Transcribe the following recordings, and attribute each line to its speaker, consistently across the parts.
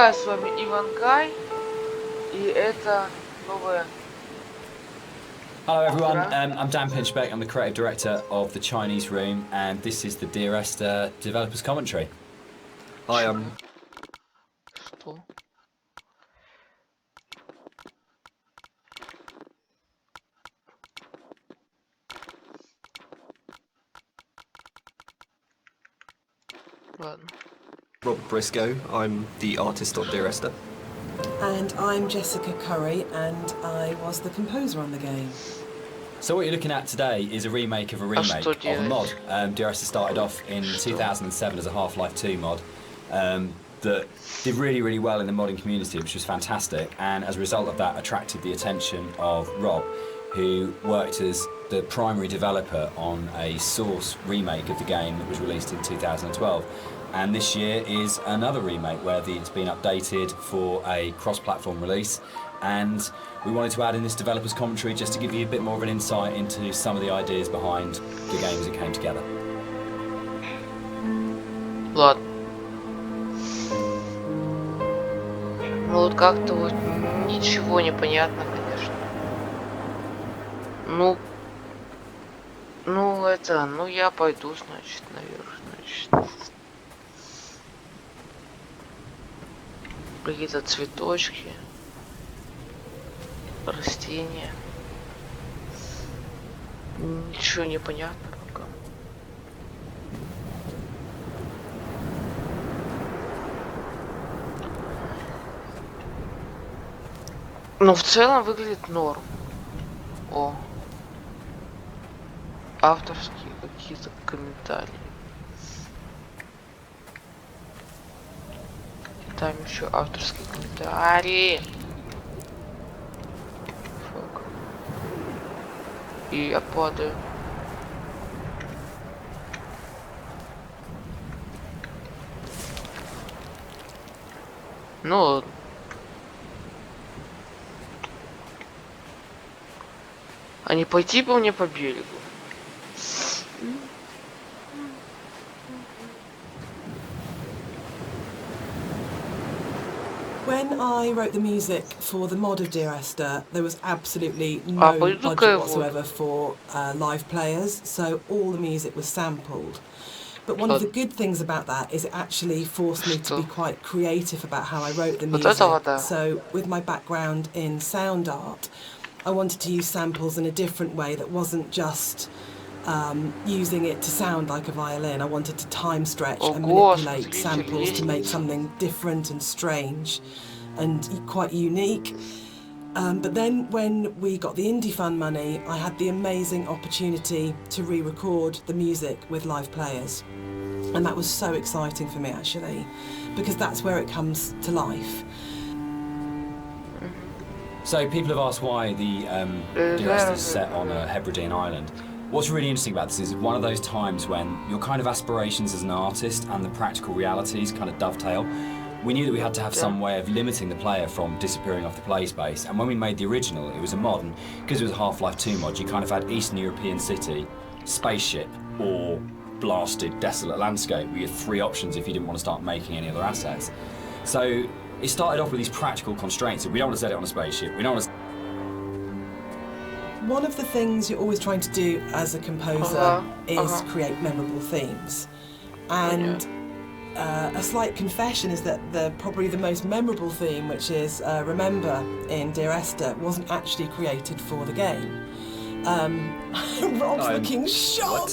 Speaker 1: Итак, с вами Ивангай, и это новая
Speaker 2: Hello everyone,
Speaker 1: игра.
Speaker 2: I'm Dan Pinchbeck, I'm the creative director of the Chinese Room, and this is the Dear Esther developers commentary.
Speaker 3: Hi,
Speaker 1: Что? Ладно.
Speaker 3: Robert Briscoe. I'm the artist on Dear Esther.
Speaker 4: And I'm Jessica Curry, and I was the composer on the game.
Speaker 2: So what you're looking at today is a remake of a remake of a mod. Dear Esther started off in 2007 as a Half-Life 2 mod that did really, really well in the modding community, which was fantastic, and as a result of that attracted the attention of Rob, who worked as the primary developer on a Source remake of the game that was released in 2012. And this year is another remake where it's been updated for a cross-platform release, and we wanted to add in this developers commentary just to give you a bit more of an insight into some of the ideas behind the game as it came together.
Speaker 1: Ладно. Ну вот как-то вот ничего не понятно, конечно. Ну я пойду, значит, наверх, значит. Какие-то цветочки, растения. Ничего не понятно пока. Ну, в целом выглядит норм. О. Авторские какие-то комментарии. Там еще авторские комментарии. Фак. И я падаю. Ну ладно. А не пойти бы мне по берегу?
Speaker 4: When I wrote the music for the mod of Dear Esther, there was absolutely no budget whatsoever for live players, so all the music was sampled. But one of the good things about that is it actually forced me to be quite creative about how I wrote the music. So with my background in sound art, I wanted to use samples in a different way that wasn't just using it to sound like a violin. I wanted to time stretch and manipulate samples to make something different and strange and quite unique. But then when we got the Indie Fund money, I had the amazing opportunity to re-record the music with live players. And that was so exciting for me, actually, because that's where it comes to life.
Speaker 2: So people have asked why the Dear Esther is set on a Hebridean island. What's really interesting about this is one of those times when your kind of aspirations as an artist and the practical realities kind of dovetail. We knew that we had to have some way of limiting the player from disappearing off the play space, and when we made the original, it was a mod, and because it was a Half-Life 2 mod, you kind of had Eastern European city, spaceship, or blasted, desolate landscape. We had three options if you didn't want to start making any other assets. So it started off with these practical constraints. We don't want to set it on a spaceship, we don't want to...
Speaker 4: One of the things you're always trying to do as a composer is create memorable themes. And a slight confession is that probably the most memorable theme, which is Remember in Dear Esther, wasn't actually created for the game. Rob's looking shocked!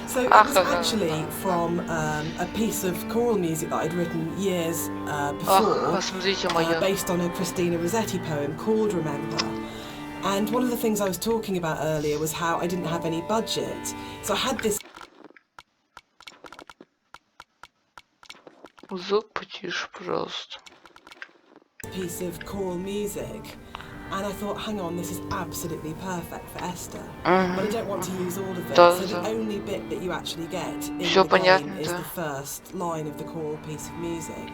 Speaker 4: So it was actually from a piece of choral music that I'd written years before, based on a Christina Rossetti poem called Remember. And one of the things I was talking about earlier was how I didn't have any budget. So I had this piece of choral music, and I thought, hang on, this is absolutely perfect for Esther. But I don't want to use all of it, so the only bit that you actually get in the game is the first line of the choral piece of music.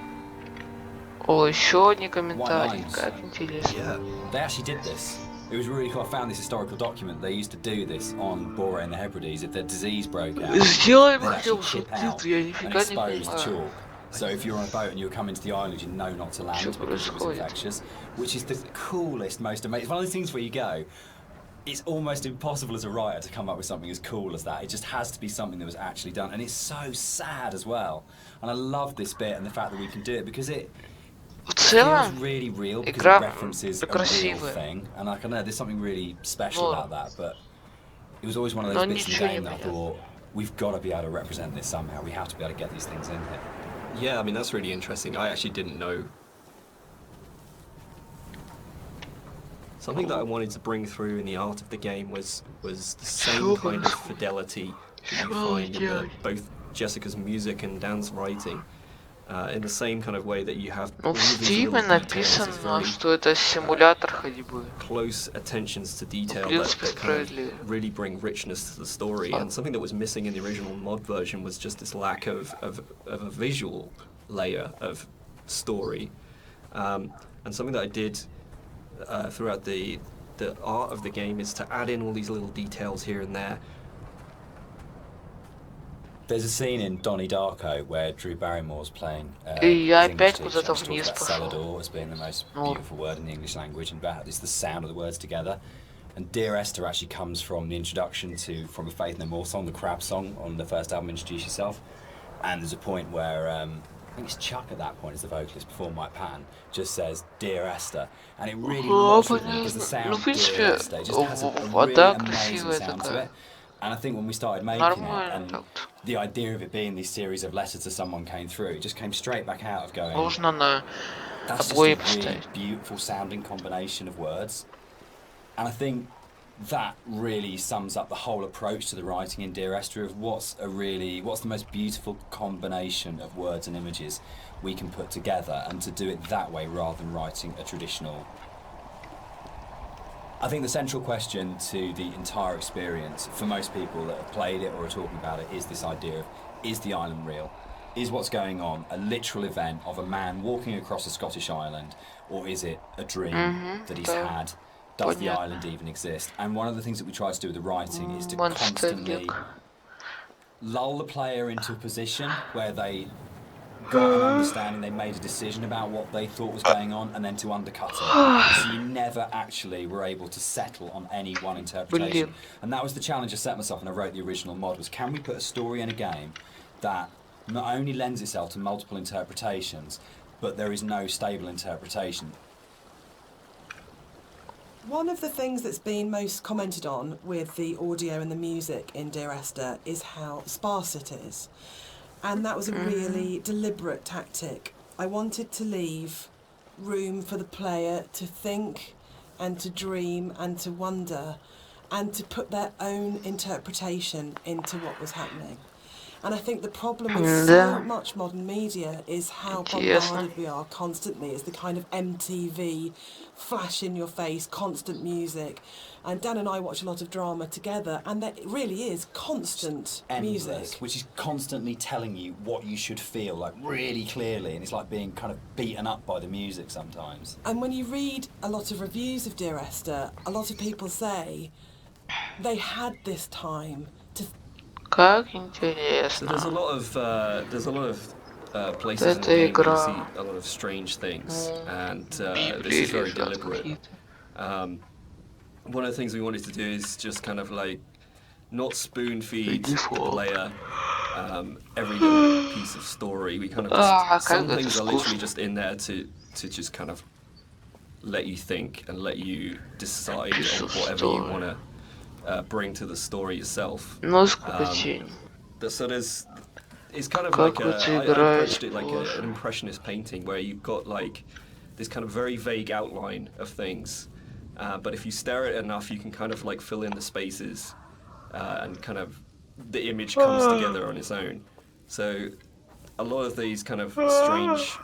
Speaker 1: О, еще одни комментарии, как интересно.
Speaker 2: Yeah, they actually did this. It was really cool. I found this historical document. They used to do this on Bora and the Hebrides if their disease broke out.
Speaker 1: Сделай хотел субтитры, я нифига не понимаю.
Speaker 2: Chalk So if you're on a boat and you're coming to the island, you know not to land because it was infectious, which is the coolest, most amazing. It's one of those things where you go, it's almost impossible as a writer to come up with something as cool as that. It just has to be something that was actually done, and it's so sad as well. And I love this bit and the fact that we can do it because it feels really real because it references a real thing. And I know there's something really special about that, but it was always one of those bits in the game that I thought, we've got to be able to represent this somehow. We have to be able to get these things in here.
Speaker 3: Yeah, I mean, that's really interesting. I actually didn't know. Something that I wanted to bring through in the art of the game was the same kind of fidelity that you find in both Jessica's music and Dan's writing. In the same kind of way that you have
Speaker 1: в Steam написано, что это симулятор ходьбы.
Speaker 3: Close attentions to detail that kind of really bring richness to the story. And something that was missing in the original mod version was just this lack of a visual layer of story. And something that I did throughout the art of the game is to add in all these little details here and there.
Speaker 2: There's a scene in Donnie Darko where Drew Barrymore's playing
Speaker 1: И я
Speaker 2: his English
Speaker 1: опять
Speaker 2: teacher,
Speaker 1: куда-то
Speaker 2: and she
Speaker 1: вниз
Speaker 2: talks about
Speaker 1: пошел.
Speaker 2: Celador as being the most beautiful word in the English language, and about it's the sound of the words together. And Dear Esther actually comes from the introduction to From a Faith No More song, the Crab song on the first album, Introduce Yourself. And there's a point where I think it's Chuck at that point as the vocalist before Mike Patton just says Dear Esther, and it really lodged with me because the sound Dear Esther just has a really amazing sound to it. And I think when we started making it, and the idea of it being this series of letters to someone came through, it just came straight back out of going, that's just a really beautiful sounding combination of words. And I think that really sums up the whole approach to the writing in Dear Esther of what's the most beautiful combination of words and images we can put together, and to do it that way rather than writing a traditional. I think the central question to the entire experience for most people that have played it or are talking about it is this idea of, is the island real? Is what's going on a literal event of a man walking across a Scottish island, or is it a dream that he's had? Does the island even exist? And one of the things that we try to do with the writing is to constantly lull the player into a position where they got an understanding, they made a decision about what they thought was going on, and then to undercut it. So you never actually were able to settle on any one interpretation. And that was the challenge I set myself when I wrote the original mod, was can we put a story in a game that not only lends itself to multiple interpretations, but there is no stable interpretation.
Speaker 4: One of the things that's been most commented on with the audio and the music in Dear Esther is how sparse it is. And that was a really deliberate tactic. I wanted to leave room for the player to think and to dream and to wonder and to put their own interpretation into what was happening. And I think the problem with so much modern media is how bombarded we are constantly. It's the kind of MTV, flash in your face, constant music. And Dan and I watch a lot of drama together, and there really is constant music.
Speaker 2: Which is constantly telling you what you should feel, like really clearly, and it's like being kind of beaten up by the music sometimes.
Speaker 4: And when you read a lot of reviews of Dear Esther, a lot of people say they had this time to.
Speaker 1: Как интересно.
Speaker 3: So there's a lot of places in the game where you see a lot of strange things, and this is very deliberate. One of the things we wanted to do is just kind of like not spoon feed the player every little piece of story. We kind of just, some things are literally just in there to just kind of let you think and let you decide on whatever you want to bring to the story yourself. So it's kind of like I approached it like an impressionist painting where you've got like this kind of very vague outline of things, but if you stare at it enough, you can kind of like fill in the spaces, and kind of the image comes together on its own. So a lot of these kind of strange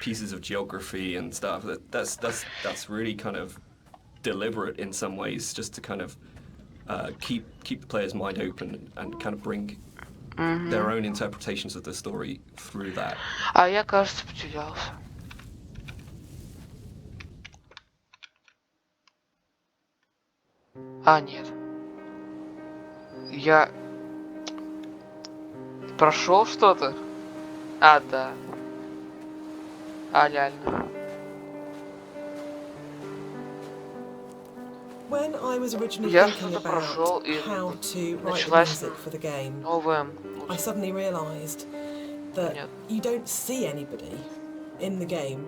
Speaker 3: pieces of geography and stuff, that's really kind of deliberate in some ways, just to kind of keep the player's mind open and kind of bring their own interpretations of the story through that.
Speaker 1: А я, кажется, потерялся. Нет. прошел что-то? А, да. А, реально.
Speaker 4: When I was originally
Speaker 1: Я
Speaker 4: thinking
Speaker 1: что-то
Speaker 4: about
Speaker 1: прошел и
Speaker 4: how to write the
Speaker 1: началась
Speaker 4: music for the game,
Speaker 1: новая.
Speaker 4: I suddenly realised that
Speaker 1: Нет.
Speaker 4: you don't see anybody in the game,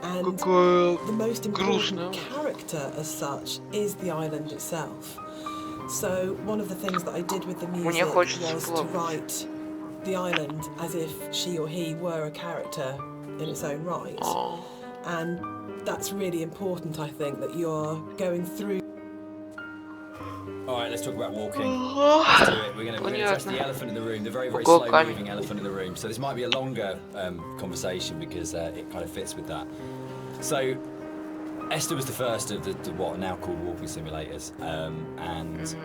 Speaker 4: and
Speaker 1: Какая
Speaker 4: the most important
Speaker 1: грустная.
Speaker 4: character as such is the island itself. So one of the things that I did with the music
Speaker 1: Мне хочется
Speaker 4: was to
Speaker 1: плавать.
Speaker 4: write the island as if she or he were a character in its own right. And that's really important, I think, that you're going through.
Speaker 2: Alright, let's talk about walking. Let's do it. We're going to address the elephant in the room, the very, very slow moving elephant in the room. So this might be a longer conversation because it kind of fits with that. So Esther was the first of the what are now called walking simulators, and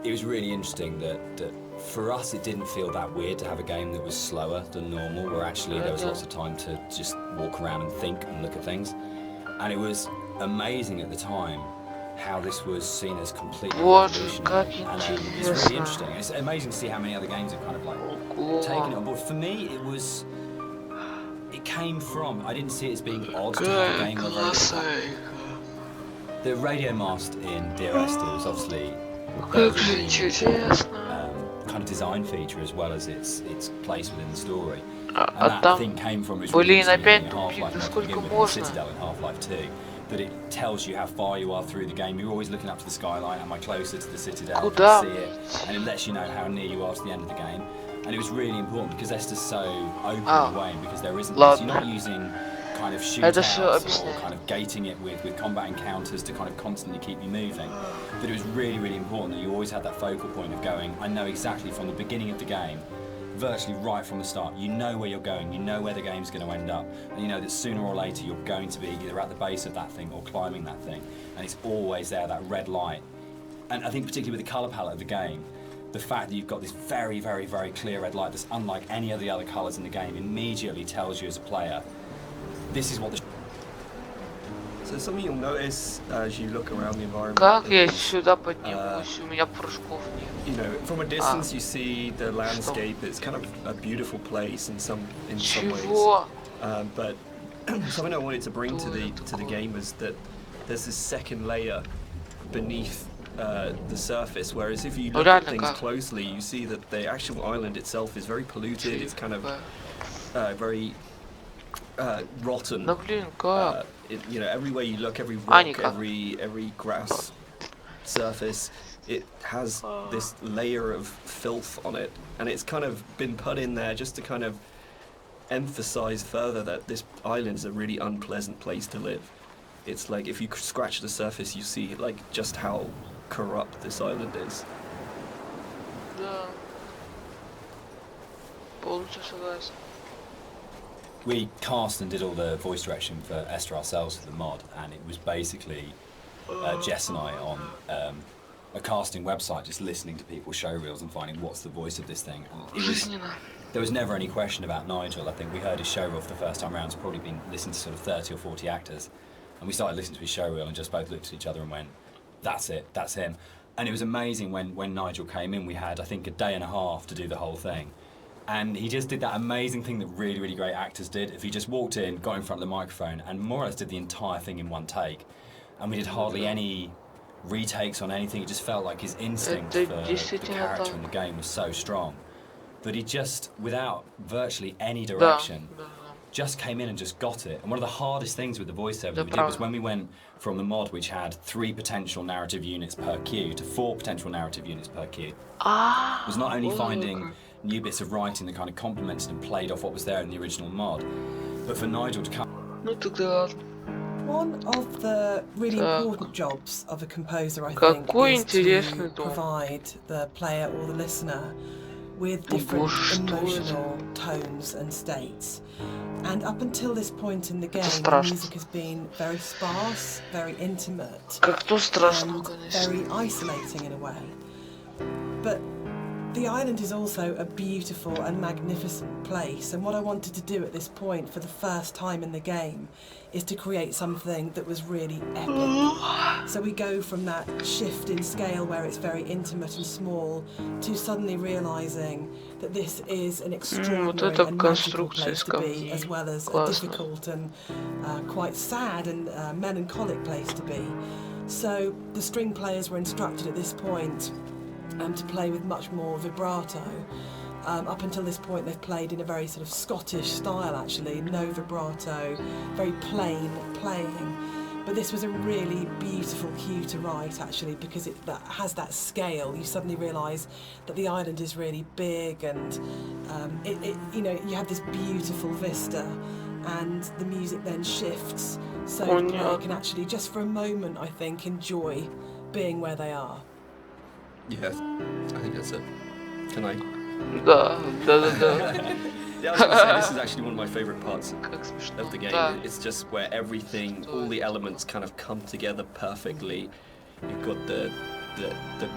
Speaker 2: it was really interesting that for us it didn't feel that weird to have a game that was slower than normal, where actually there was lots of time to just walk around and think and look at things. And it was amazing at the time how this was seen as completely revolutionary, and it's really interesting. It's amazing to see how many other games have kind of like taken it on board. For me, it came from, I didn't see it as being odd to have a game where the radio mast in Dear Esther is obviously kind of design feature as well as its place within the story. And that thing came from its release in Half-Life Citadel in Half-Life 2. That it tells you how far you are through the game. You're always looking up to the skyline. Am I closer to the Citadel? Can I see it? And it lets you know how near you are to the end of the game. And it was really important because Esther's so open in a way, because there isn't this. You're not using kind of shootouts or kind of gating it with combat encounters to kind of constantly keep you moving. But it was really, really important that you always had that focal point of going, I know exactly from the beginning of the game, virtually right from the start, you know where you're going, you know where the game's going to end up, and you know that sooner or later you're going to be either at the base of that thing or climbing that thing, and it's always there, that red light. And I think particularly with the colour palette of the game, the fact that you've got this very, very, very clear red light that's unlike any of the other colours in the game immediately tells you as a player, this is what the...
Speaker 3: So something you'll notice as you look around the environment.
Speaker 1: Как я сюда поднимусь? У меня прыжков нет.
Speaker 3: You know, from a distance you see the landscape. It's kind of a beautiful place in some ways. But something I wanted to bring to the game was that there's this second layer beneath the surface. Whereas if you look at things closely, you see that the actual island itself is very polluted. It's kind of very rotten. You know, everywhere you look, every rock, every grass surface, it has this layer of filth on it, and it's kind of been put in there just to kind of emphasize further that this island is a really unpleasant place to live. It's like if you scratch the surface, you see like just how corrupt this island is.
Speaker 1: Да. Полностью согласен.
Speaker 2: We cast and did all the voice direction for Esther ourselves for the mod, and it was basically Jess and I on a casting website just listening to people's show reels and finding what's the voice of this thing. There was never any question about Nigel. I think we heard his show reel for the first time around. It's probably been listened to sort of 30 or 40 actors, and we started listening to his show reel and just both looked at each other and went, that's it, that's him. And it was amazing when Nigel came in. We had, I think, a day and a half to do the whole thing. And he just did that amazing thing that really, really great actors did. If he just walked in, got in front of the microphone, and more or less did the entire thing in one take. And we did hardly any retakes on anything. It just felt like his instinct for the character in the game was so strong that he just, without virtually any direction, just came in and just got it. And one of the hardest things with the voiceover that we did was when we went from the mod, which had 3 potential narrative units per queue, to 4 potential narrative units per queue. It was not only finding new bits of writing that kind of complemented and played off what was there in the original mod, but for Nigel to come...
Speaker 4: One of the really important jobs of a composer, I think, is to provide the player or the listener with different emotional tones and states. And up until this point in the game, the music has been very sparse, very intimate, and very isolating in a way. But The island is also a beautiful and magnificent place, and what I wanted to do at this point for the first time in the game is to create something that was really epic. So we go from that shift in scale where it's very intimate and small to suddenly realising that this is an extraordinary and magical place to be, as well as a difficult and quite sad and melancholic place to be. So the string players were instructed at this point to play with much more vibrato. Up until this point they've played in a very sort of Scottish style actually, no vibrato, very plain playing. But this was a really beautiful cue to write actually, because it has that scale. You suddenly realise that the island is really big, and you know, you have this beautiful vista, and the music then shifts so the player can actually just for a moment, I think, enjoy being where they are.
Speaker 3: Yeah, I think that's it. Can I?
Speaker 1: Да.
Speaker 3: Yeah, I was gonna say, this is actually one of my favourite parts of the game. It's just where everything, all the elements kind of come together perfectly. You've got the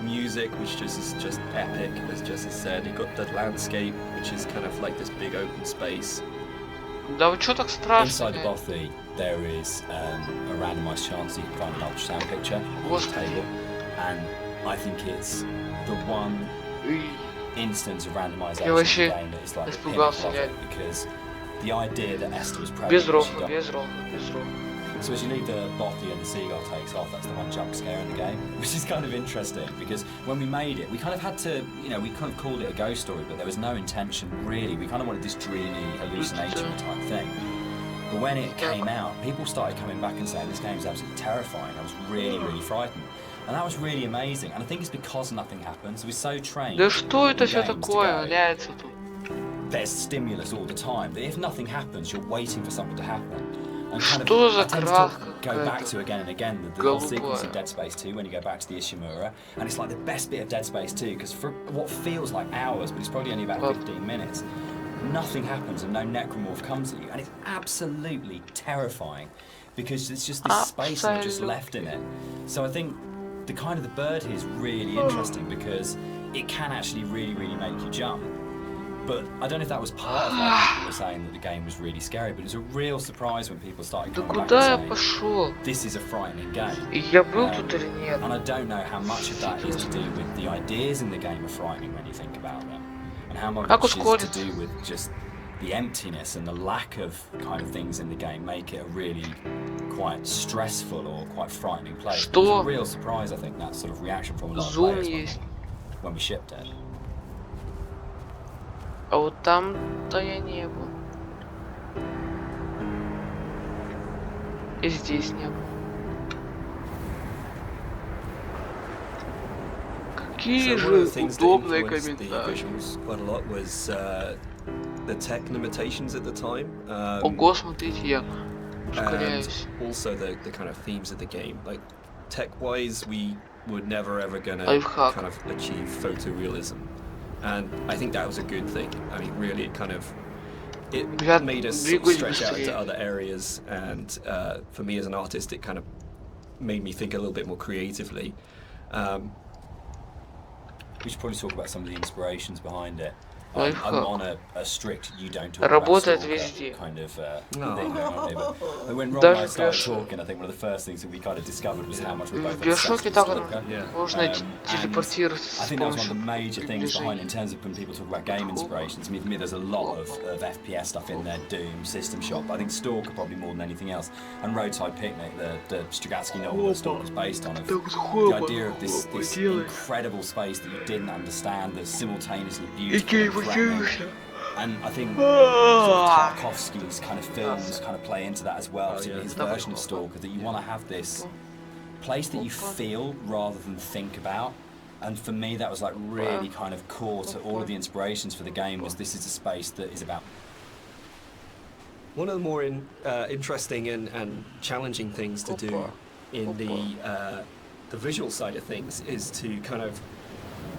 Speaker 3: music, which is just epic, as Jesse said. You've got the landscape, which is kind of like this big open space.
Speaker 1: Да вы чё так страшно?
Speaker 2: Inside the bothy, there is a randomised chance you can find an ultrasound picture on the table, and I think it's the one instance of randomisation in the game that is like the pinnacle of it, because the idea that Esther was pregnant.
Speaker 1: Без рофла.
Speaker 2: So as you leave the bothy and the seagull takes off, that's the one jump scare in the game, which is kind of interesting, because when we made it, we kind of had to, you know, we kind of called it a ghost story, but there was no intention really. We kind of wanted this dreamy hallucination type thing. But when it came out, people started coming back and saying this game's absolutely terrifying. I was really, really frightened. And that was really amazing. And I think it's because nothing happens. We're so trained.
Speaker 1: Да что это всё такое? Валяется тут.
Speaker 2: There's stimulus all the time. But if nothing happens, you're waiting for something to happen. And kind
Speaker 1: Что
Speaker 2: of,
Speaker 1: за
Speaker 2: I tend to
Speaker 1: краска
Speaker 2: go back to again and again the whole sequence of
Speaker 1: голубая?
Speaker 2: Dead Space 2 when you go back to the Ishimura, and it's like the best bit of Dead Space 2 because for what feels like hours, but it's probably only about 15 minutes, nothing happens and no necromorph comes at you, and it's absolutely terrifying because it's just this space and just left in it. So I think the kind of the bird here is really interesting because it can actually really, really make you jump. But I don't know if that was part of why people were saying that the game was really scary, but it was a real surprise when people started
Speaker 1: Да
Speaker 2: coming back
Speaker 1: куда я
Speaker 2: and saying,
Speaker 1: пошел?
Speaker 2: this is a frightening game.
Speaker 1: И я был тут или нет?
Speaker 2: And I don't know how much of that is to do with the ideas in the game are frightening when you think about them, and how much is to do with just the emptiness and the lack of kind of things in the game make it a really quite stressful or quite frightening place. It was a real surprise, I think, that sort of reaction from a lot of players when we shipped it.
Speaker 1: А вот там-то я не был. И здесь не был. Какие же удобные комментарии.
Speaker 3: Quite a lot was the tech limitations at the time.
Speaker 1: Ого, смотрите, я ускоряюсь.
Speaker 3: And also the kind of themes of the game. Like tech-wise, we were never ever gonna kind of achieve photorealism. And I think that was a good thing. I mean, really, it made us stretch out into other areas, and for me as an artist, it kind of made me think a little bit more creatively.
Speaker 2: We should probably talk about some of the inspirations behind it. I'm on a strict you don't talk
Speaker 1: Работает
Speaker 2: about
Speaker 1: везде.
Speaker 2: kind of thing going on here. But when Rob and I started talking, I think one of the first things that we kind of discovered was how much we both
Speaker 1: В биошоке так можно
Speaker 2: and
Speaker 1: телепортироваться
Speaker 2: I
Speaker 1: с
Speaker 2: think that was one of the
Speaker 1: помощью
Speaker 2: major things behind
Speaker 1: движения.
Speaker 2: in terms of when people talk about game inspirations. I mean, for me, there's a lot of FPS stuff in there, Doom, System Shock, but I think Stalker probably more than anything else, and Roadside Picnic, the Strugatsky novel that Stalker's based on, of the idea of this incredible space that you didn't understand, that's simultaneously beautiful and threatening. And I think Tarkovsky's kind of films kind of play into that as well, particularly his version of Stalker, that you want to have this place that you feel rather than think about. And for me, that was like really kind of core to all of the inspirations for the game, was this is a space that is about.
Speaker 3: One of the more interesting and challenging things to do in the visual side of things is to kind of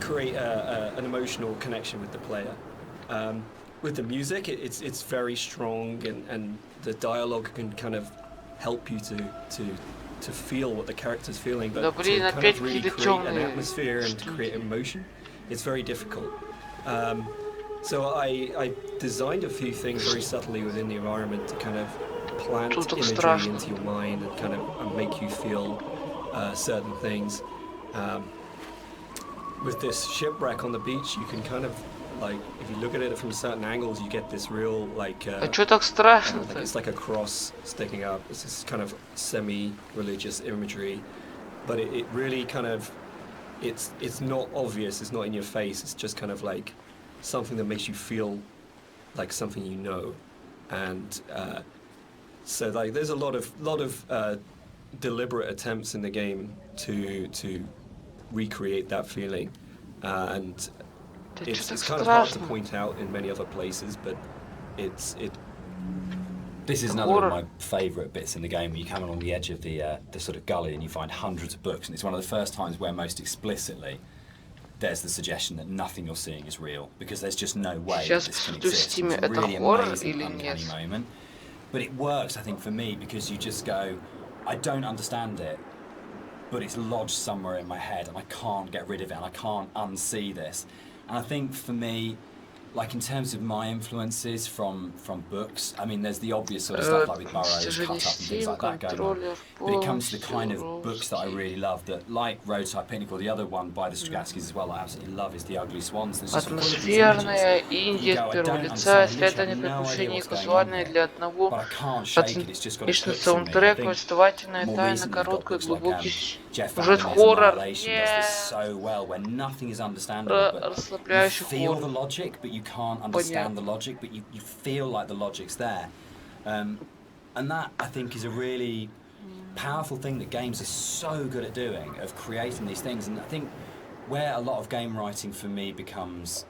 Speaker 3: create an emotional connection with the player. With the music, it's very strong, and the dialogue can kind of help you to feel what the character's feeling, but to kind of really create an atmosphere and to create emotion, it's very difficult. So I designed a few things very subtly within the environment to kind of plant imagery into your mind and kind of make you feel certain things. With this shipwreck on the beach, you can kind of, like, if you look at it from certain angles, you get this real, like,
Speaker 1: чё так страшно-то?
Speaker 3: it's like a cross sticking up. It's this kind of semi-religious imagery, but it really kind of, it's not obvious, it's not in your face, it's just kind of like something that makes you feel like something you know. And so like there's a lot of deliberate attempts in the game to recreate that feeling, and it's kind of hard to point out in many other places, but
Speaker 2: This is another of my favourite bits in the game, where you come along the edge of the sort of gully and you find hundreds of books, and it's one of the first times where most explicitly there's the suggestion that nothing you're seeing is real, because there's just no way that this can exist. It's a really amazing, uncanny moment. But it works, I think, for me, because you just go, I don't understand it, but it's lodged somewhere in my head and I can't get rid of it and I can't unsee this. And I think for me, like in terms of my influences from books, I mean, there's the obvious sort of stuff like with Burroughs, Cut Up and things like that going on. But it comes to the kind of books that I really love, that, like Roadside Picnic, or the other one by the Strugatskys as well, I absolutely love, is The Ugly Swans.
Speaker 1: Атмосферная, Индия с первого лица, исследование приключений казуальное для одного, отличный саундтрек, повествовательная тайна, короткий, глубокий сюжет, хоррор, расслабляющий хоррор.
Speaker 2: You can't understand the logic, but you feel like the logic's there. And that, I think, is a really powerful thing that games are so good at doing, of creating these things. And I think where a lot of game writing for me becomes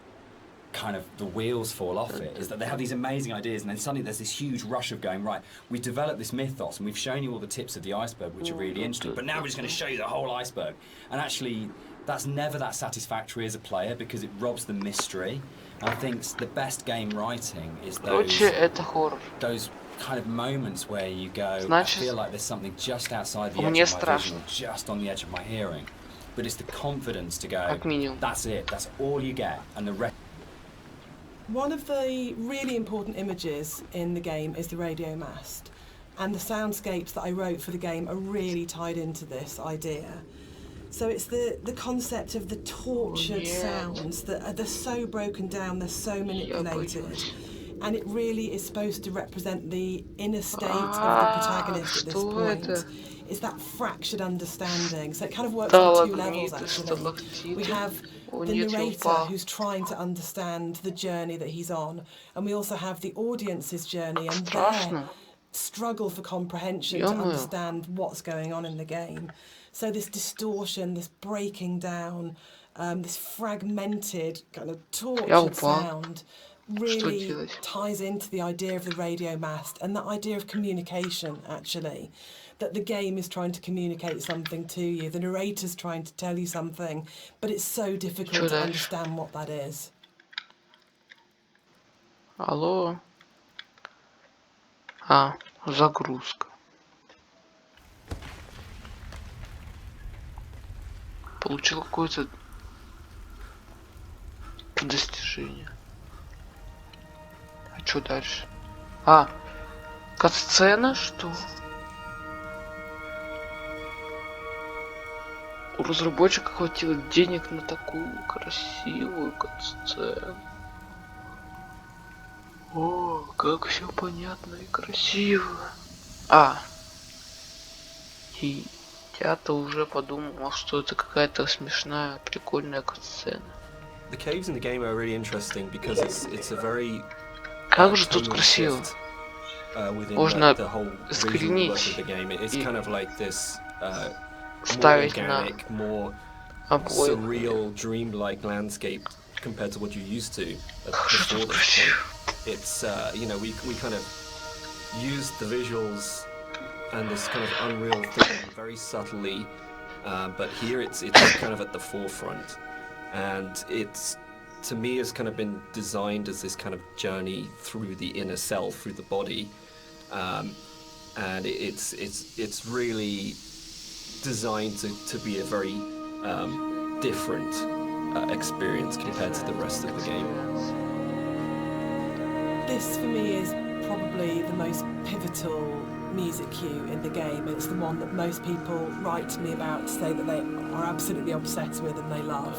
Speaker 2: kind of the wheels fall off it, is that they have these amazing ideas and then suddenly there's this huge rush of going, right, we've developed this mythos and we've shown you all the tips of the iceberg, which are really interesting, but now we're just going to show you the whole iceberg. And actually, that's never that satisfactory as a player, because it robs the mystery. And I think the best game writing is those kind of moments where you go, I feel like there's something just outside the edge of my vision, or just on the edge of my hearing. But it's the confidence to go, that's it, that's all you get, and the rest.
Speaker 4: One of the really important images in the game is the radio mast, and the soundscapes that I wrote for the game are really tied into this idea. So it's the concept of the tortured sounds that they're so broken down, they're so manipulated, and it really is supposed to represent the inner state of the protagonist at this point. It's that fractured understanding. So it kind of works on two levels, actually. We have the narrator who's trying to understand the journey that he's on, and we also have the audience's journey and their struggle for comprehension to understand what's going on in the game. So this distortion, this breaking down, this fragmented kind of tortured sound really ties into the idea of the radio mast and that idea of communication, actually, that the game is trying to communicate something to you, the narrator's trying to tell you something, but it's so difficult to understand what that is.
Speaker 1: Алло. Загрузка. Получил какое-то достижение. А что дальше? Катсцена, что? У разработчика хватило денег на такую красивую катсцену. О, как все понятно и красиво. И я-то уже подумал, что это какая-то смешная, прикольная катсцена.
Speaker 3: The caves in the game are really interesting because it's a very
Speaker 1: как же тут красиво. Можно искоренить
Speaker 3: и kind of like this,
Speaker 1: ставить
Speaker 3: organic,
Speaker 1: на
Speaker 3: more
Speaker 1: обои.
Speaker 3: surreal, dreamlike landscape compared to what you're used to before this point. It's you know, we kind of used the visuals and this kind of unreal thing very subtly, but here it's kind of at the forefront, and it's, to me, has kind of been designed as this kind of journey through the inner self, through the body, and it's really designed to be a very different experience compared to the rest of the game.
Speaker 4: This for me is probably the most pivotal music cue in the game. It's the one that most people write to me about to say that they are absolutely obsessed with and they love.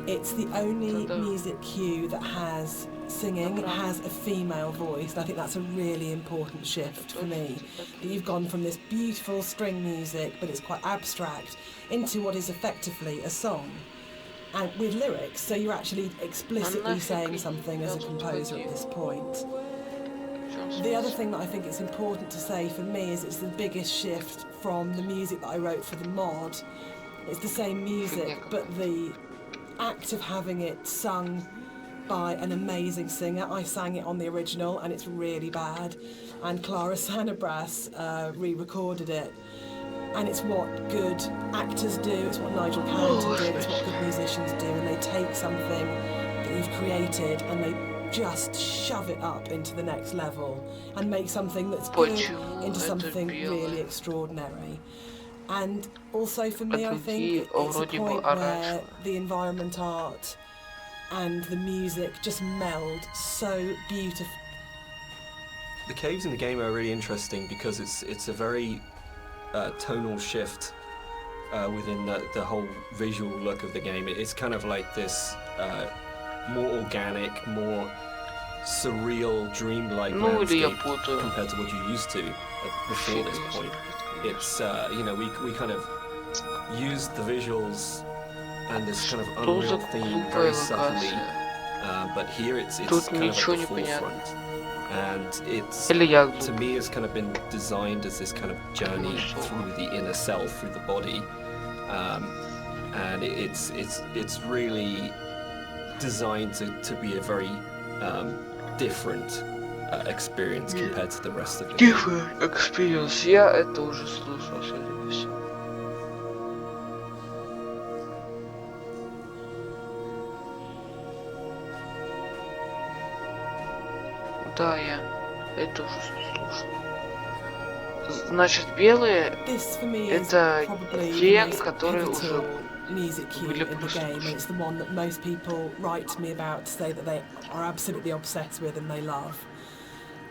Speaker 4: It's the only music cue that has singing, it has a female voice, and I think that's a really important shift for me. That you've gone from this beautiful string music, but it's quite abstract, into what is effectively a song. And with lyrics, so you're actually explicitly saying something as a composer at this point. The other thing that I think it's important to say for me is it's the biggest shift from the music that I wrote for the mod. It's the same music, but the act of having it sung by an amazing singer. I sang it on the original and it's really bad, and Clara Sanabras re-recorded it, and it's what good actors do, it's what Nigel Carrington did, it's what good musicians do, and they take something that you've created and they just shove it up into the next level and make something that's good into something really extraordinary. And also for me, I think it's a point where the environment art and the music just meld so beautifully.
Speaker 3: The caves in the game are really interesting because it's a very tonal shift within the whole visual look of the game. It's kind of like this more organic, more surreal, dreamlike landscape compared to what you used to before this point. It's you know, we kind of used the visuals and this kind of unreal theme very subtly, but here it's kind of at the forefront, and it's, to me, it's kind of been designed as this kind of journey through the inner self, through the body, and it's really designed to be a very different experience compared to the rest of the game.
Speaker 1: Different experience. Я это уже слышал, судя по всему. Да, я это уже слушал. Значит, белые это те, которые уже
Speaker 4: music cue in the game. It's the one that most people write to me about to say that they are absolutely obsessed with and they love.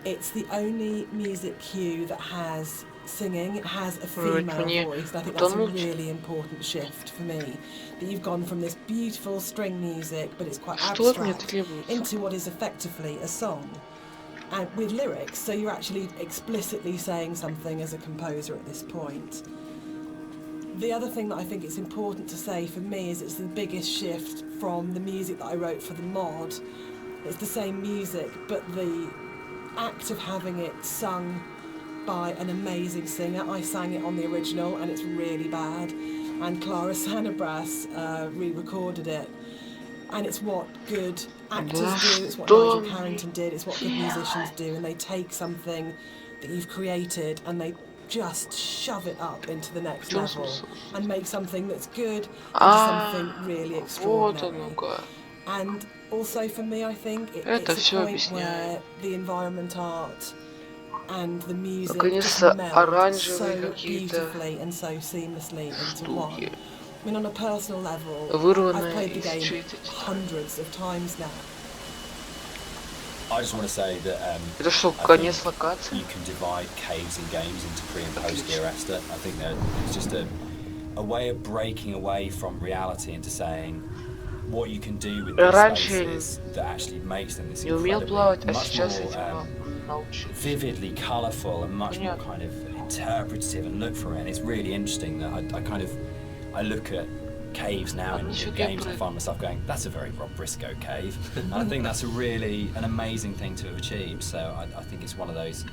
Speaker 4: It's the only music cue that has singing, it has a female voice, and I think that's a really important shift for me. That you've gone from this beautiful string music, but it's quite abstract, into what is effectively a song. And with lyrics, so you're actually explicitly saying something as a composer at this point. The other thing that I think it's important to say for me is it's the biggest shift from the music that I wrote for the mod. It's the same music, but the act of having it sung by an amazing singer. I sang it on the original and it's really bad, and Clara Sanabras re-recorded it, and it's what good actors do, it's what Nigel Carrington did, it's what good musicians do, and they take something that you've created and they just shove it up into the next level and make something that's good into something really extraordinary. And also for me, I think it's a point where the environment art and the music just meld so beautifully and so seamlessly into one. I mean, on a personal level, I've played the game hundreds of times now.
Speaker 2: I just want to say that I think you can divide caves and games into pre and post Dear Esther. I think that it's just a way of breaking away from reality into saying what you can do with these spaces that actually makes them this incredibly, much more vividly colourful and much more kind of interpretative and look for it. And it's really interesting that I look at caves now in games and I find myself going, that's a very Rob Briscoe cave. And I think that's an amazing thing to have achieved. So I think it's one of those,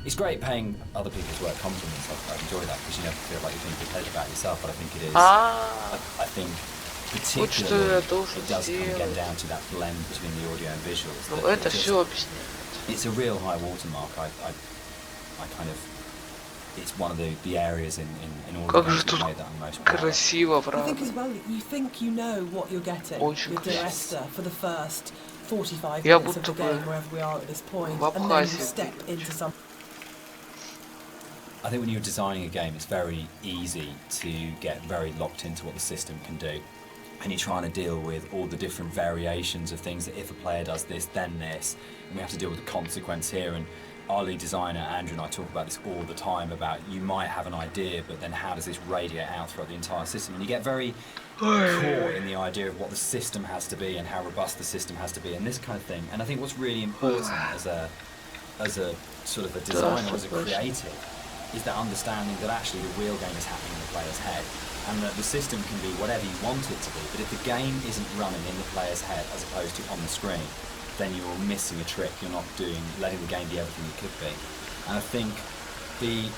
Speaker 2: it's great paying other people's work compliments. I enjoy that because you never feel like you're being prepared about yourself, but I think it is, I think particularly it does come again down to that blend between the audio and visuals. It's a real high watermark. I kind of, it's one of the areas in all the games that made that I'm most proud of.
Speaker 4: I think as well, you think you know what you're getting with Dear Esther for the first 45 minutes of the game, wherever we are at this point, and then you step into something.
Speaker 2: I think when you're designing a game, it's very easy to get very locked into what the system can do. and you're trying to deal with all the different variations of things that if a player does this, then this, and we have to deal with the consequence here. And our lead designer, Andrew, and I talk about this all the time about you might have an idea, but then how does this radiate out throughout the entire system? And you get very caught in the idea of what the system has to be and how robust the system has to be and this kind of thing. And I think what's really important as a sort of a designer, as a creative, is that understanding that actually the real game is happening in the player's head, and that the system can be whatever you want it to be, but if the game isn't running in the player's head as opposed to on the screen, then you're missing a trick. You're not letting the game be everything it could be. And I think the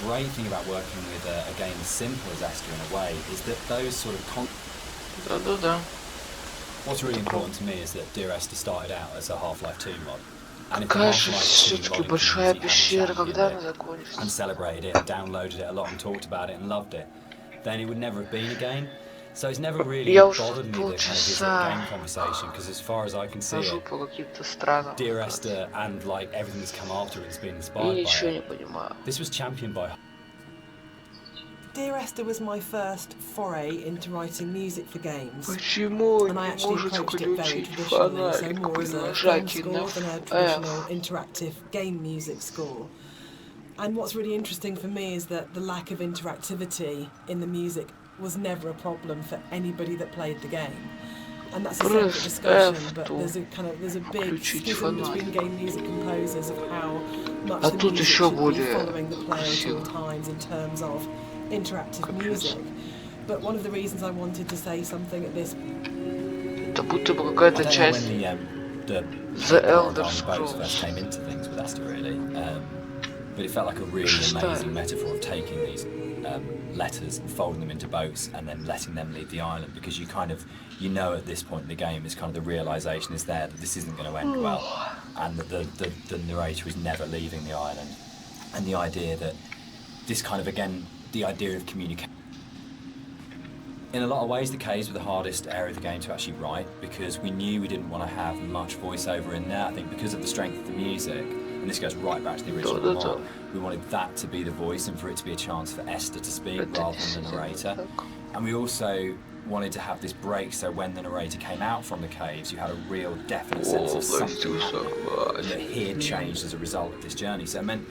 Speaker 2: great thing about working with a game as simple as Esther in a way is that those sort of what's really important to me is that Dear Esther started out as a Half-Life 2 mod. And
Speaker 1: Какая же все-таки большая пещера, когда она закончится?
Speaker 2: And celebrated it, and downloaded it a lot, and talked about it, and loved it, then it would never have been a game. So it's never really bothered me the kind of visit game conversation, because as far as I can see it, Dear Esther and like everything that's come after it has been inspired by it. This was championed by.
Speaker 4: Dear Esther was my first foray into writing music for games,
Speaker 1: Почему
Speaker 4: and I
Speaker 1: не
Speaker 4: actually
Speaker 1: может
Speaker 4: approached it very
Speaker 1: включить
Speaker 4: traditionally, so
Speaker 1: фонарик
Speaker 4: more
Speaker 1: при
Speaker 4: as a film
Speaker 1: нажатии
Speaker 4: score
Speaker 1: на
Speaker 4: than a traditional interactive game music score. And what's really interesting for me is that the lack of interactivity in the music was never a problem for anybody that played the game. And that's a separate discussion, but there's a big schism between game music composers of how much the music should be following the player at all times in terms of interactive music. But one of the reasons I wanted to say something at this
Speaker 1: Это будто бы какая-то часть
Speaker 2: The
Speaker 1: Elder
Speaker 2: Scrolls first came into things with Esther, really. But it felt like a really amazing metaphor of taking these letters and folding them into boats and then letting them leave the island, because you kind of, you know, at this point in the game is kind of the realization is there that this isn't going to end well, and that the narrator is never leaving the island, and the idea that this kind of, again, the idea of communication. In a lot of ways, the caves were the hardest area of the game to actually write, because we knew we didn't want to have much voiceover in there. I think because of the strength of the music, and this goes right back to the original mod, we wanted that to be the voice and for it to be a chance for Esther to speak rather than the narrator. And we also wanted to have this break, so when the narrator came out from the caves, you had a real definite sense of something that he had changed as a result of this journey. So it meant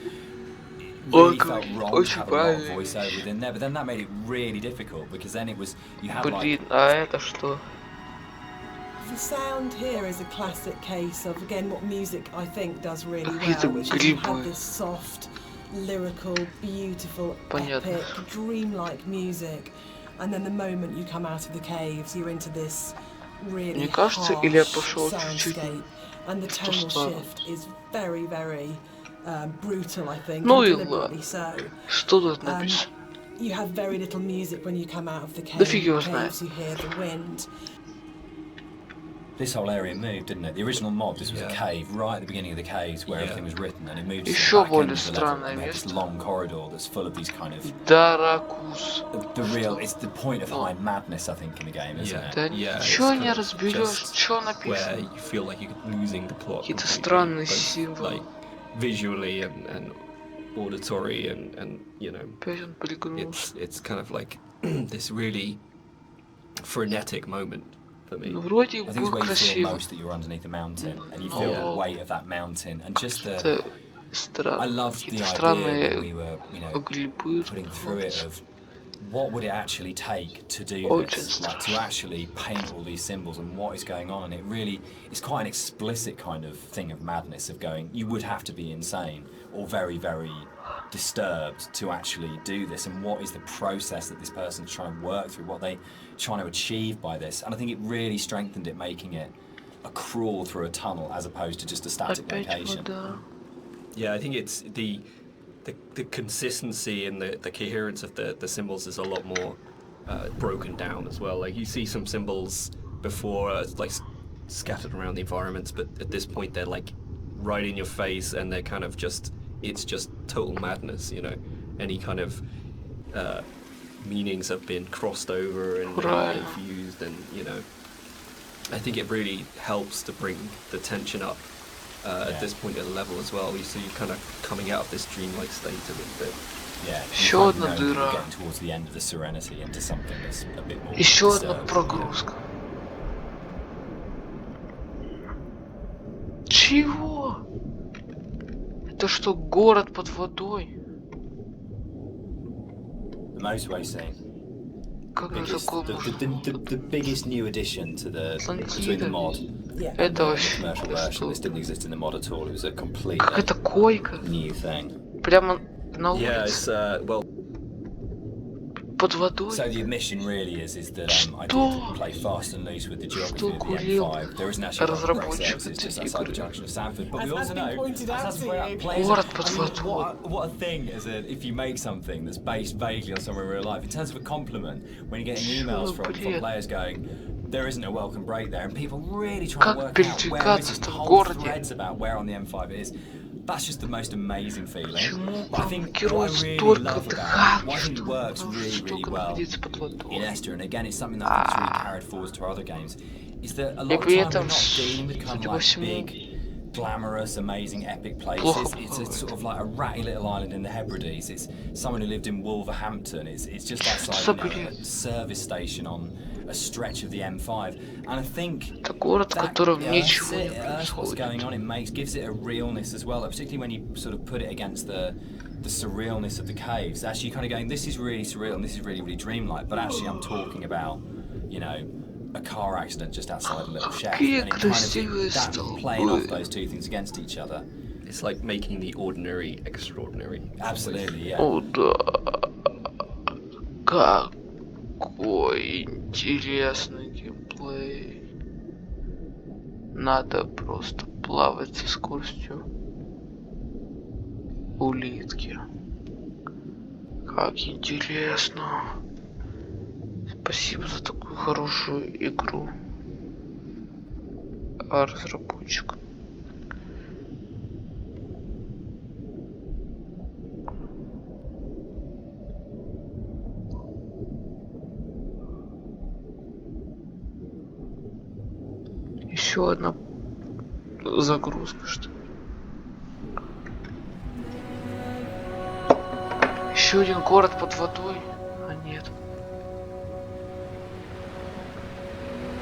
Speaker 2: really felt wrong to have a lot of voiceover within there, but then that made it really difficult, because then it was, you had like...
Speaker 4: The sound here is a classic case of, again, what music I think does really well, which is you have this soft, lyrical, beautiful, epic, dreamlike music, and then the moment you come out of the caves, you're into this really harsh soundscape, and the tonal shift is very, very brutal, I think, and deliberately so. You have very little music when you come out of the caves, you hear the wind.
Speaker 2: This whole area moved, didn't it? The original mod, this was a cave right at the beginning of the caves where everything was written, and it moved to the back end of the level, and we had this long corridor that's full of these kind of... The real, it's the point of high madness, I think, in the game, isn't it?
Speaker 3: Yeah, it's where you feel like you're losing the plot completely, both, like, visually and auditory, and you know, it's kind of like this really frenetic moment. I think it's where you feel most that you're underneath a mountain, and you feel the weight of that mountain, and just the... I loved the idea when we were, you know, putting through it of what would it actually take to do this, like to actually paint all these symbols and what is going on, and it really, it's quite an explicit kind of thing of madness of going, you would have to be insane or very, very disturbed to actually do this, and what is the process that this person's trying to work through, what they trying to achieve by this. And I think it really strengthened it, making it a crawl through a tunnel as opposed to just a static location. Yeah, I think it's the consistency and the coherence of the symbols is a lot more broken down as well. Like, you see some symbols before like scattered around the environments, but at this point they're like right in your face, and they're kind of just, it's just total madness, you know. Any kind of meanings have been crossed over and confused, and you know, I think it really helps to bring the tension up at this point of the level as well. So you're kind of coming out of this dreamlike state a little bit.
Speaker 2: Yeah, you're getting towards the end of the serenity into something that's a bit more disturbing.
Speaker 1: Чего? Это что, город под водой?
Speaker 2: The motorway scene.
Speaker 1: Как же такое может
Speaker 2: The biggest new addition to between the mod.
Speaker 4: Yeah.
Speaker 1: Это
Speaker 2: The
Speaker 1: вообще
Speaker 2: commercial version. This didn't exist in the mod at all. It was a completely
Speaker 1: как это койка?
Speaker 2: new thing.
Speaker 1: Прямо на
Speaker 3: Yeah,
Speaker 1: улице,
Speaker 3: it's well.
Speaker 1: под водой.
Speaker 2: So the admission really is that I
Speaker 1: Что?
Speaker 2: did play fast and loose with the geography
Speaker 1: Что
Speaker 2: of the
Speaker 1: курил
Speaker 2: M5. There isn't actually a lot of
Speaker 1: разработчик
Speaker 2: services just
Speaker 1: этой
Speaker 2: outside the
Speaker 1: игры?
Speaker 2: junction of Sanford. But we
Speaker 4: As
Speaker 2: also
Speaker 4: has been
Speaker 2: know,
Speaker 4: pointed out
Speaker 2: as
Speaker 4: to
Speaker 2: has
Speaker 4: you.
Speaker 2: players,
Speaker 1: Город под
Speaker 2: I mean,
Speaker 1: водой.
Speaker 2: what a thing is that if you make something that's based vaguely on somewhere in real life, in terms of a compliment, when you're getting emails from players going, there isn't a welcome break there, and people really try to
Speaker 1: Как
Speaker 2: work out where it
Speaker 1: передвигаться
Speaker 2: is,
Speaker 1: в
Speaker 2: whole
Speaker 1: городе?
Speaker 2: threads about where on the M5 it is. That's just the most amazing feeling.
Speaker 1: Почему
Speaker 2: But I think
Speaker 1: герой
Speaker 2: what I really
Speaker 1: столько
Speaker 2: love about
Speaker 1: вдыхает,
Speaker 2: what I think
Speaker 1: что
Speaker 2: works
Speaker 1: он
Speaker 2: really, really
Speaker 1: столько
Speaker 2: well
Speaker 1: находится под
Speaker 2: in
Speaker 1: водой?
Speaker 2: Esther, and again, it's something that I think is really carried forward to our other games, is that a
Speaker 1: И
Speaker 2: lot of
Speaker 1: при
Speaker 2: the time we're
Speaker 1: этом,
Speaker 2: not dealing with kind
Speaker 1: судя
Speaker 2: of
Speaker 1: по
Speaker 2: like
Speaker 1: всему,
Speaker 2: big, glamorous, amazing, epic places.
Speaker 1: плохо
Speaker 2: It's a
Speaker 1: плавает.
Speaker 2: sort of like a ratty little island in the Hebrides. It's someone who lived in Wolverhampton. It's just
Speaker 1: Что
Speaker 2: outside
Speaker 1: за
Speaker 2: a
Speaker 1: бред?
Speaker 2: service station on a stretch of the M5, and I think
Speaker 1: Это город, в
Speaker 2: that
Speaker 1: котором ничего не
Speaker 2: that's what's going
Speaker 1: происходит.
Speaker 2: on. Gives it a realness as well, particularly when you sort of put it against the surrealness of the caves. Actually, you're kind of going, this is really surreal and this is really, really dreamlike. But actually, I'm talking about, you know, a car accident just outside a little shack.
Speaker 1: Какие
Speaker 2: And it kind
Speaker 1: красивые
Speaker 2: of that playing off
Speaker 1: столбы.
Speaker 2: those two things against each other.
Speaker 3: It's like making the ordinary extraordinary.
Speaker 2: Absolutely, yeah.
Speaker 1: О, да. Какой интересный геймплей. Надо просто плавать со скоростью улитки. Как интересно. Спасибо за такую хорошую игру. Разработчик. Еще одна загрузка, что ли? Еще один город под водой? А нет.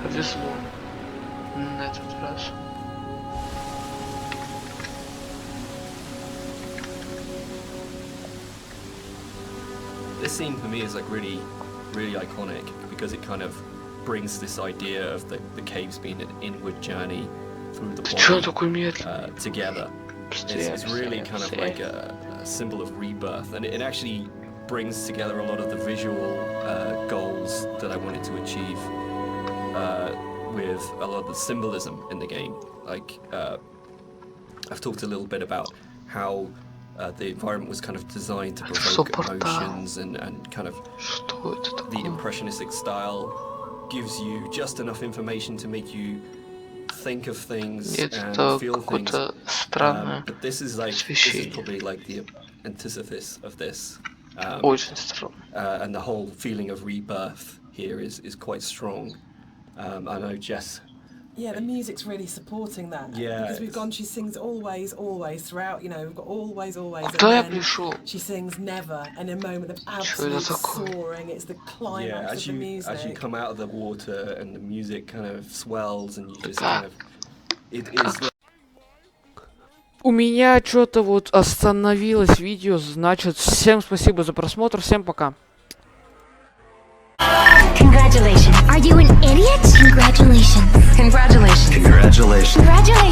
Speaker 1: Повезло. На этот раз.
Speaker 3: This scene for me is like really, really iconic because it kind of brings this idea of the caves being an inward journey through the
Speaker 1: Че он
Speaker 3: body
Speaker 1: такой медленный?
Speaker 3: together. It's really kind of like a symbol of rebirth, and it actually brings together a lot of the visual goals that I wanted to achieve with a lot of the symbolism in the game. Like I've talked a little bit about how the environment was kind of designed to provoke emotions and kind of
Speaker 1: Что это
Speaker 3: the
Speaker 1: такое?
Speaker 3: impressionistic style gives you just enough information to make you think of things and
Speaker 1: Это
Speaker 3: feel things.
Speaker 1: какое-то странное
Speaker 3: But this is
Speaker 1: освещение.
Speaker 3: probably like the antithesis of this.
Speaker 1: Очень странно.
Speaker 3: And the whole feeling of rebirth here is quite strong. I know Jess.
Speaker 4: Yeah, the music's really supporting that.
Speaker 3: Yeah,
Speaker 4: Because we've
Speaker 3: it's-
Speaker 4: gone, she sings always, always throughout, you know, we've got always, always.
Speaker 1: Куда я
Speaker 4: And then
Speaker 1: пришел?
Speaker 4: she sings never, and in a moment of
Speaker 1: это
Speaker 4: absolute
Speaker 1: такое?
Speaker 4: soaring, it's the climax
Speaker 3: As
Speaker 4: of the
Speaker 3: you
Speaker 4: music.
Speaker 3: come out of the water and the music kind of swells and you just
Speaker 1: Как?
Speaker 3: kind of it is.
Speaker 1: У меня что-то вот остановилось видео, значит, всем спасибо за просмотр, всем пока.
Speaker 5: Congratulations. Are you an idiot? Congratulations. Congratulations.
Speaker 6: Congratulations.
Speaker 5: Congratulations.